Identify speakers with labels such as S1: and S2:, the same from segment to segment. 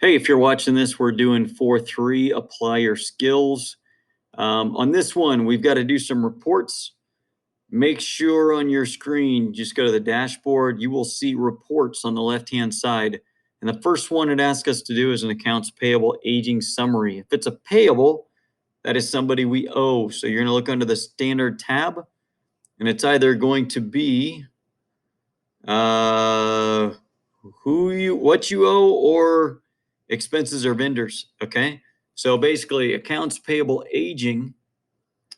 S1: Hey, if you're watching this, we're doing 4-3, apply your skills. On this one, we've got to do some reports. Make sure on your screen, just go to the dashboard. You will see reports on the left-hand side. And the first one it asks us to do is an accounts payable aging summary. If it's a payable, that is somebody we owe. So you're going to look under the standard tab, and it's either going to be what you owe or expenses or vendors. Okay. So basically, accounts payable aging,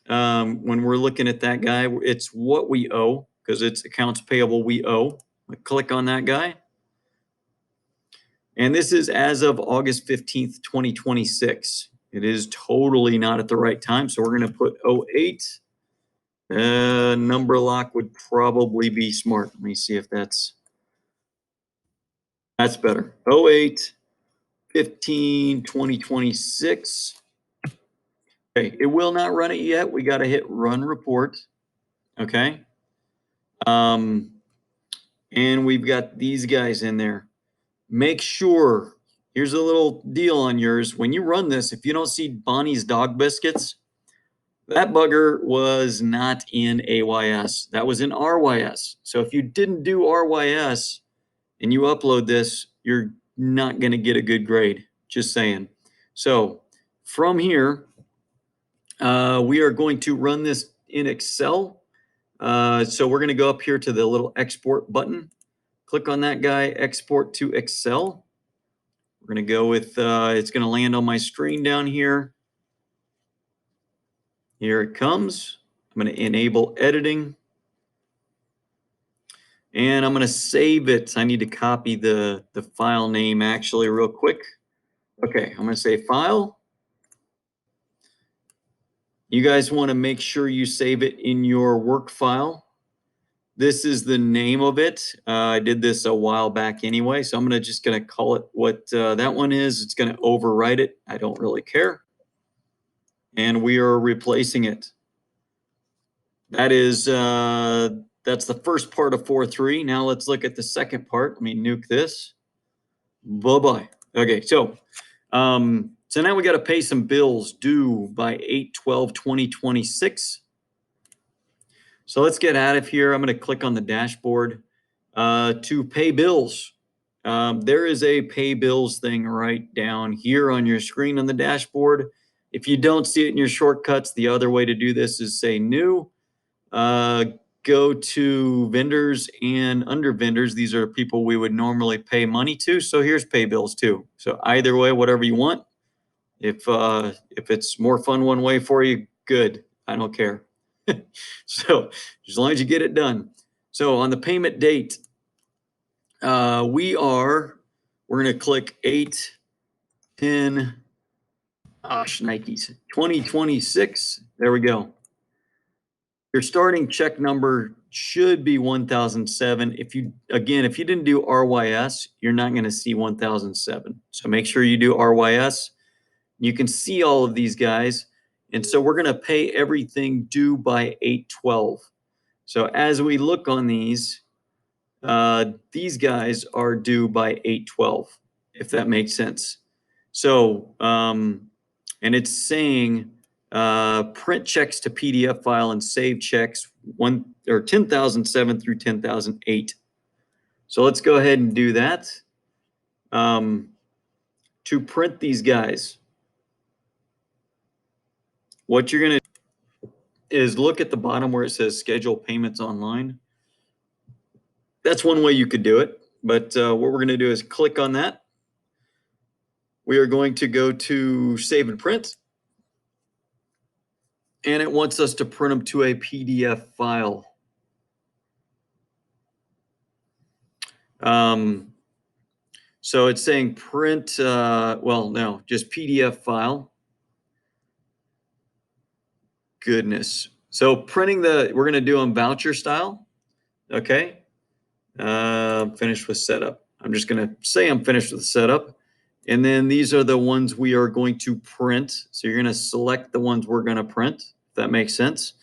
S1: when we're looking at that guy, it's what we owe because it's accounts payable we owe. Click on that guy. And this is as of August 15th, 2026. It is totally not at the right time. So we're going to put 08. Number lock would probably be smart. Let me see if that's better. 08 15 2026. Okay, it will not run it yet. We got to hit run report. Okay. And we've got these guys in there. Make sure, here's a little deal on yours. When you run this, if you don't see Bonnie's dog biscuits, that bugger was not in AYS. That was in RYS. So if you didn't do RYS and you upload this, you're not going to get a good grade. Just saying. So from here, we are going to run this in Excel. So we're going to go up here to the little export button. Click on that guy, export to Excel. We're going to go with, it's going to land on my screen down here. Here it comes. I'm going to enable editing. And I'm going to save it. I need to copy the file name actually real quick. Okay, I'm going to say file. You guys want to make sure you save it in your work file. This is the name of it. I did this a while back anyway, so I'm just going to call it what that one is. It's going to overwrite it. I don't really care. And we are replacing it. That is, that's the first part of 4.3. Now let's look at the second part. Let me nuke this. Bye-bye. Okay, so now we got to pay some bills due by 8/12/2026. So let's get out of here. I'm going to click on the dashboard to pay bills. There is a pay bills thing right down here on your screen on the dashboard. If you don't see it in your shortcuts, the other way to do this is say new. Go to vendors and under vendors. These are people we would normally pay money to. So here's pay bills too. So either way, whatever you want. If it's more fun one way for you, good. I don't care. So as long as you get it done. So on the payment date, we're going to click 8/10, Nikes, 2026. There we go. Your starting check number should be 1007. If you didn't do RYS, you're not going to see 1007. So make sure you do RYS. You can see all of these guys. And so we're going to pay everything due by 8/12. So as we look on these guys are due by 8/12, if that makes sense. So, and it's saying print checks to PDF file and save checks 10,007 through 10,008. So let's go ahead and do that. To print these guys, what you're going to do is look at the bottom where it says schedule payments online. That's one way you could do it, but what we're going to do is click on that. We are going to go to save and print, and it wants us to print them to a PDF file. So it's saying print, well, no, just PDF file. Goodness. So printing we're going to do them voucher style. Okay. Finished with setup. I'm just going to say I'm finished with setup. And then these are the ones we are going to print. So you're going to select the ones we're going to print, if that makes sense.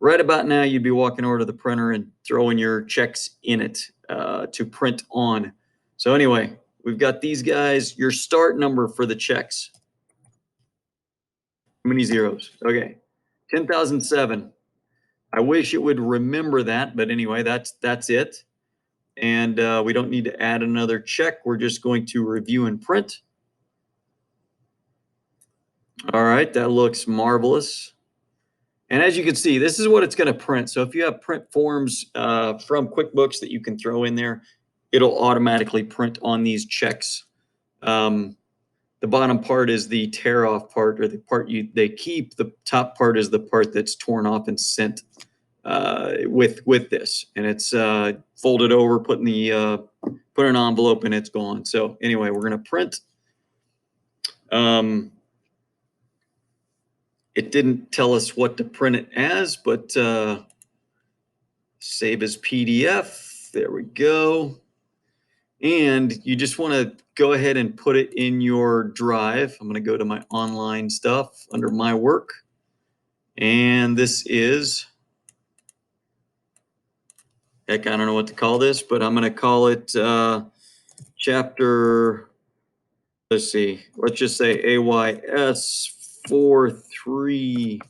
S1: Right about now, you'd be walking over to the printer and throwing your checks in it to print on. So anyway, we've got these guys, your start number for the checks. How many zeros? Okay, 10,007. I wish it would remember that, but anyway, that's it. And we don't need to add another check. We're just going to review and print. All right, that looks marvelous. And as you can see, this is what it's going to print. So if you have print forms from QuickBooks that you can throw in there, it'll automatically print on these checks. The bottom part is the tear off part, or the part they keep. The top part is the part that's torn off and sent with this, and it's folded over, put an envelope, and it's gone. So anyway, we're going to print. It didn't tell us what to print it as, but save as PDF. There we go. And you just want to go ahead and put it in your drive. I'm going to go to my online stuff under my work. And this is, heck, I don't know what to call this, but I'm going to call it chapter, let's see, let's just say AYS 43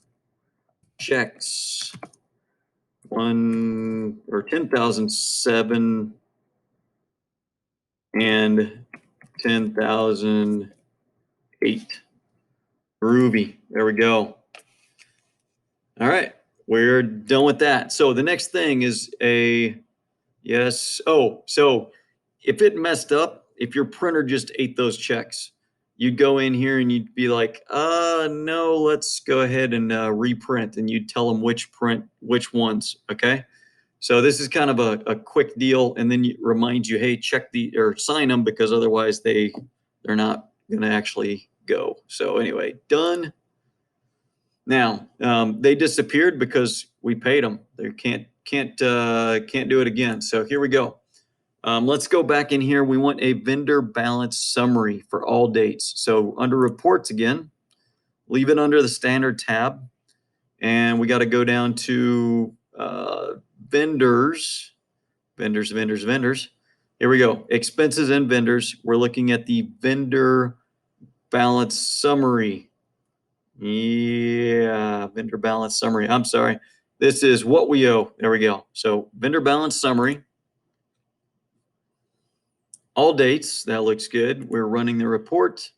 S1: checks 10,007 and 10,008. Groovy. There we go. All right, we're done with that. So the next thing is yes. Oh, so if it messed up, if your printer just ate those checks, you'd go in here and you'd be like, no, let's go ahead and reprint, and you'd tell them which ones, okay? So this is kind of a quick deal, and then it reminds you, hey, check or sign them, because otherwise they're not going to actually go. So anyway, done. Now they disappeared because we paid them. They can't do it again. So here we go. Let's go back in here. We want a vendor balance summary for all dates. So under reports again, leave it under the standard tab, and we got to go down to vendors. Here we go. Expenses and vendors. We're looking at the vendor balance summary. Yeah, vendor balance summary. I'm sorry. This is what we owe. There we go. So vendor balance summary. All dates. That looks good. We're running the report,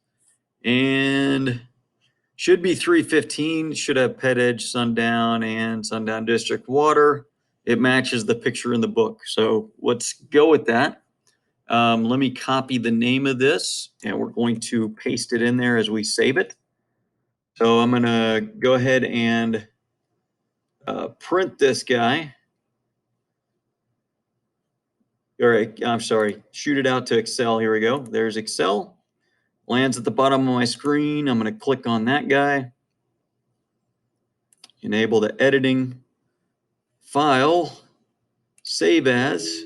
S1: and should be 315. Should have Pet Edge, Sundown, and Sundown District Water. It matches the picture in the book. So let's go with that. Let me copy the name of this, and we're going to paste it in there as we save it. So I'm going to go ahead and print this guy. All right, I'm sorry, shoot it out to Excel. Here we go. There's Excel. Lands at the bottom of my screen. I'm going to click on that guy. Enable the editing. File. Save as.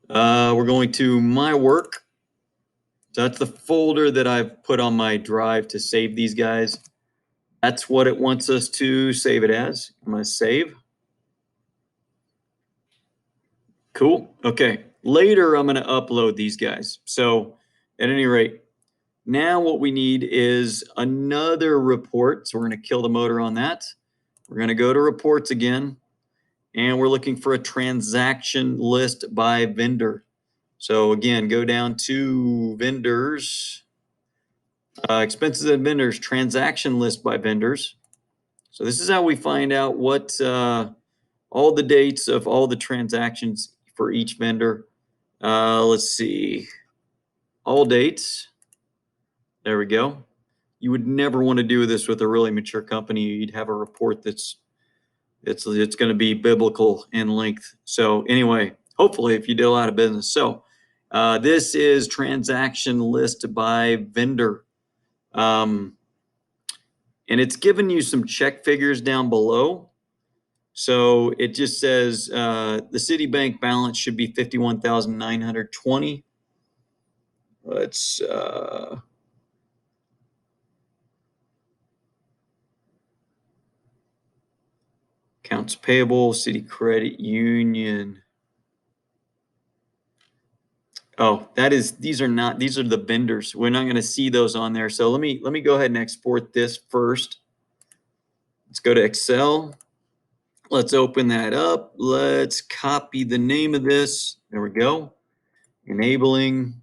S1: We're going to my work. So that's the folder that I've put on my drive to save these guys. That's what it wants us to save it as. I'm going to save. Cool. Okay. Later, I'm going to upload these guys. So at any rate, now what we need is another report. So we're going to kill the motor on that. We're going to go to reports again, and we're looking for a transaction list by vendor. So again, go down to vendors, expenses and vendors, transaction list by vendors. So this is how we find out what all the dates of all the transactions for each vendor. Let's see, all dates. There we go. You would never want to do this with a really mature company. You'd have a report it's going to be biblical in length. So anyway, hopefully if you did a lot of business. So this is transaction list by vendor. And it's given you some check figures down below. So it just says the Citibank balance should be 51,920. Let's accounts payable, City Credit Union. Oh, these are the vendors. We're not going to see those on there. So let me go ahead and export this first. Let's go to Excel. Let's open that up. Let's copy the name of this. There we go. Enabling,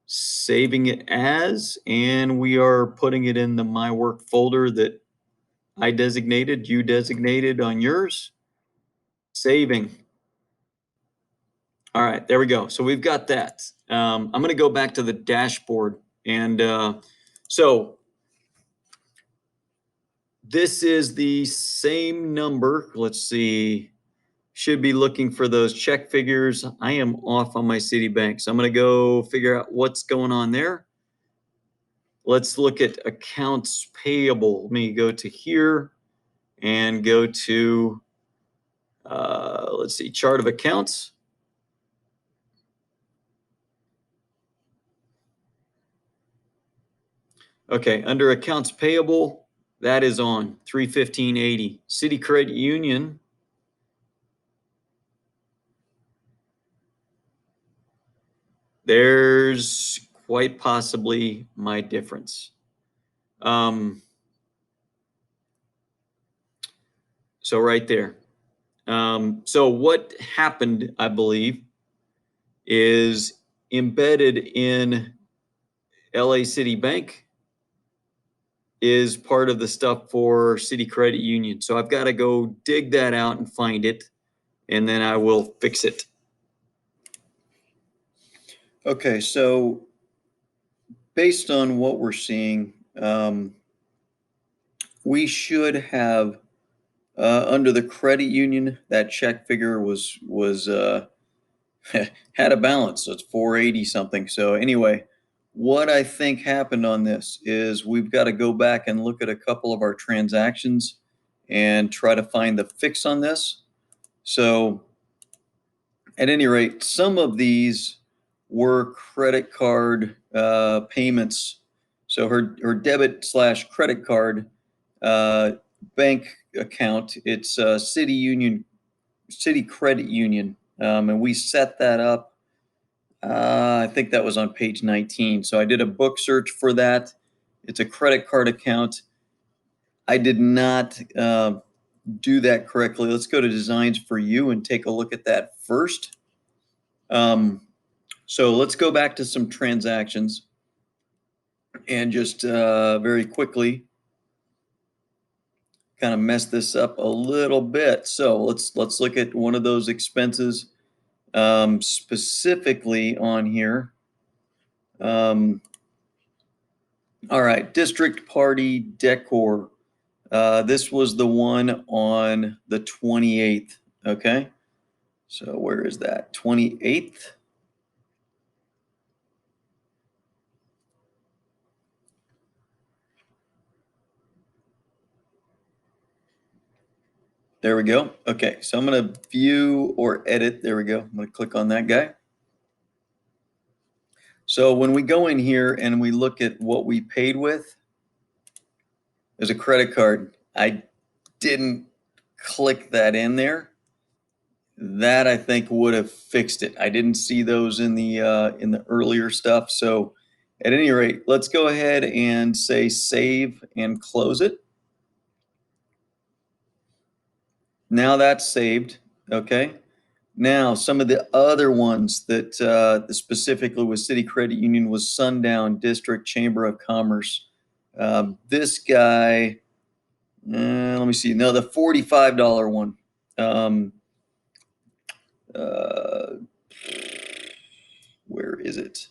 S1: saving it as, and we are putting it in the My Work folder that I designated, you designated on yours. Saving. All right, there we go. So we've got that. I'm going to go back to the dashboard. And so this is the same number. Let's see. Should be looking for those check figures. I am off on my Citibank. So I'm going to go figure out what's going on there. Let's look at accounts payable. Let me go to here and go to, let's see, chart of accounts. Okay, under accounts payable, that is on 315.80. City Credit Union, there's quite possibly my difference. So right there. So what happened, I believe, is embedded in LA City Bank is part of the stuff for City Credit Union. So I've got to go dig that out and find it, and then I will fix it. Okay, so based on what we're seeing, we should have under the credit union, that check figure was had a balance, so it's 480 something. So anyway, what I think happened on this is we've got to go back and look at a couple of our transactions and try to find the fix on this. So at any rate, some of these were credit card payments. So her debit / credit card bank account, it's City Credit Union, and we set that up. I think that was on page 19. So I did a book search for that. It's a credit card account. I did not do that correctly. Let's go to Designs for You and take a look at that first. So let's go back to some transactions and just very quickly kind of mess this up a little bit. So let's look at one of those expenses specifically on here. All right, District Party Decor. This was the one on the 28th. Okay, so where is that? 28th. There we go. Okay, so I'm going to view or edit. There we go. I'm going to click on that guy. So when we go in here and we look at what we paid with, there's a credit card. I didn't click that in there. That I think would have fixed it. I didn't see those in the earlier stuff. So at any rate, let's go ahead and say save and close it. Now that's saved. Okay. Now some of the other ones that specifically with City Credit Union was Sundown District Chamber of Commerce. This guy, let me see. No, the $45 one. Where is it?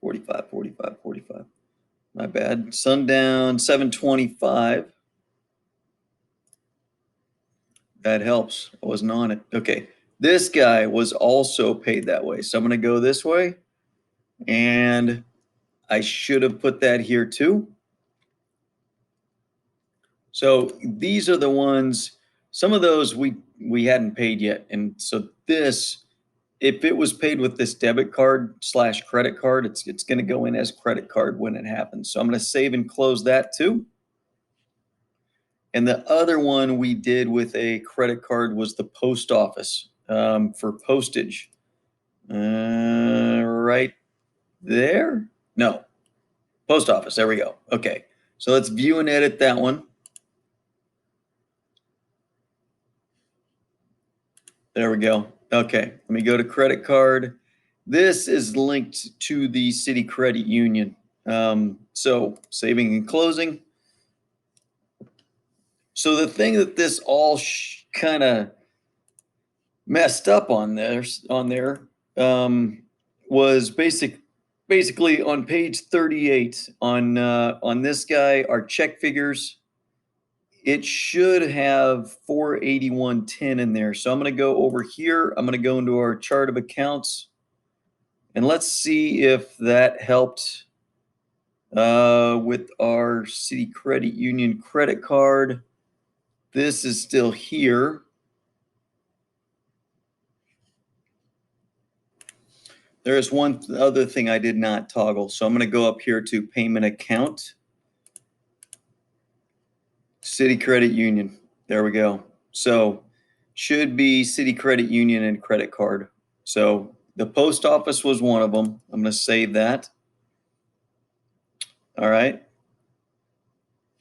S1: 45, 45, 45. My bad. Sundown, 725. That helps. I wasn't on it. Okay. This guy was also paid that way. So I'm going to go this way. And I should have put that here too. So these are the ones, some of those we hadn't paid yet. And so this, if it was paid with this debit card / credit card, it's going to go in as credit card when it happens. So I'm going to save and close that too. And the other one we did with a credit card was the post office for postage. Right there. No, post office. There we go. Okay. So let's view and edit that one. There we go. Okay. Let me go to credit card. This is linked to the city credit union. So saving and closing. So the thing that this all kind of messed up on there was basically on page 38 on this guy, our check figures. It should have 481.10 in there. So I'm going to go over here. I'm going to go into our chart of accounts, and let's see if that helped with our city credit union credit card. This is still here. There is one other thing I did not toggle. So I'm going to go up here to payment account, city credit union. There we go. So should be city credit union and credit card. So the post office was one of them. I'm going to save that. All right.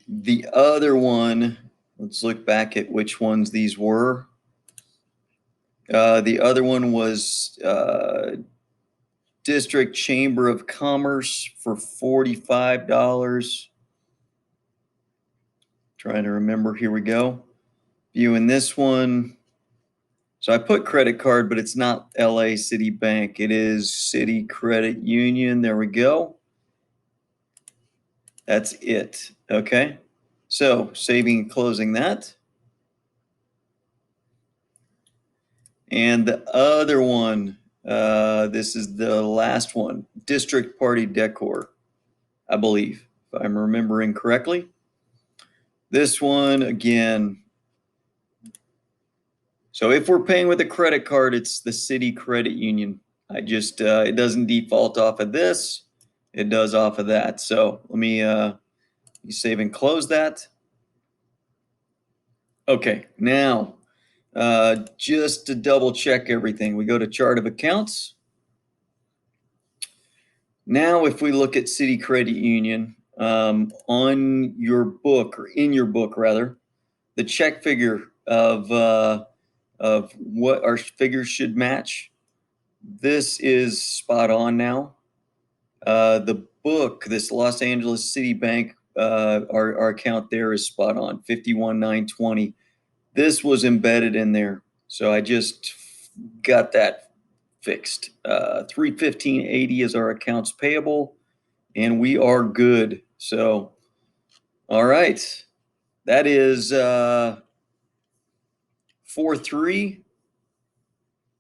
S1: The other one, let's look back at which ones these were. The other one was District Chamber of Commerce for $45. Trying to remember. Here we go. Viewing this one. So I put credit card, but it's not LA City Bank. It is City Credit Union. There we go. That's it. Okay. So saving and closing that. And the other one, this is the last one, District Party Decor, I believe, if I'm remembering correctly. This one, again, so if we're paying with a credit card, it's the city credit union. I just, it doesn't default off of this. It does off of that. So let me save and close that. Okay, now, just to double check everything, we go to chart of accounts. Now, if we look at City Credit Union, on your book, or in your book rather, the check figure of what our figures should match, this is spot on now. The book, this Los Angeles City Bank, our account there is spot on, 51,920. This was embedded in there, so I just got that fixed. 315.80 is our accounts payable, and we are good. So, all right, that is 4-3,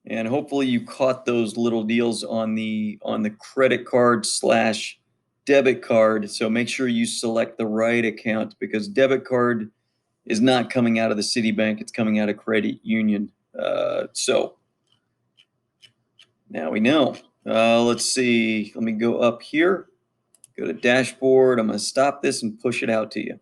S1: and hopefully you caught those little deals on the credit card / debit card. So make sure you select the right account, because debit card is not coming out of the Citibank, it's coming out of credit union. So now we know. Let's see. Let me go up here, go to dashboard. I'm going to stop this and push it out to you.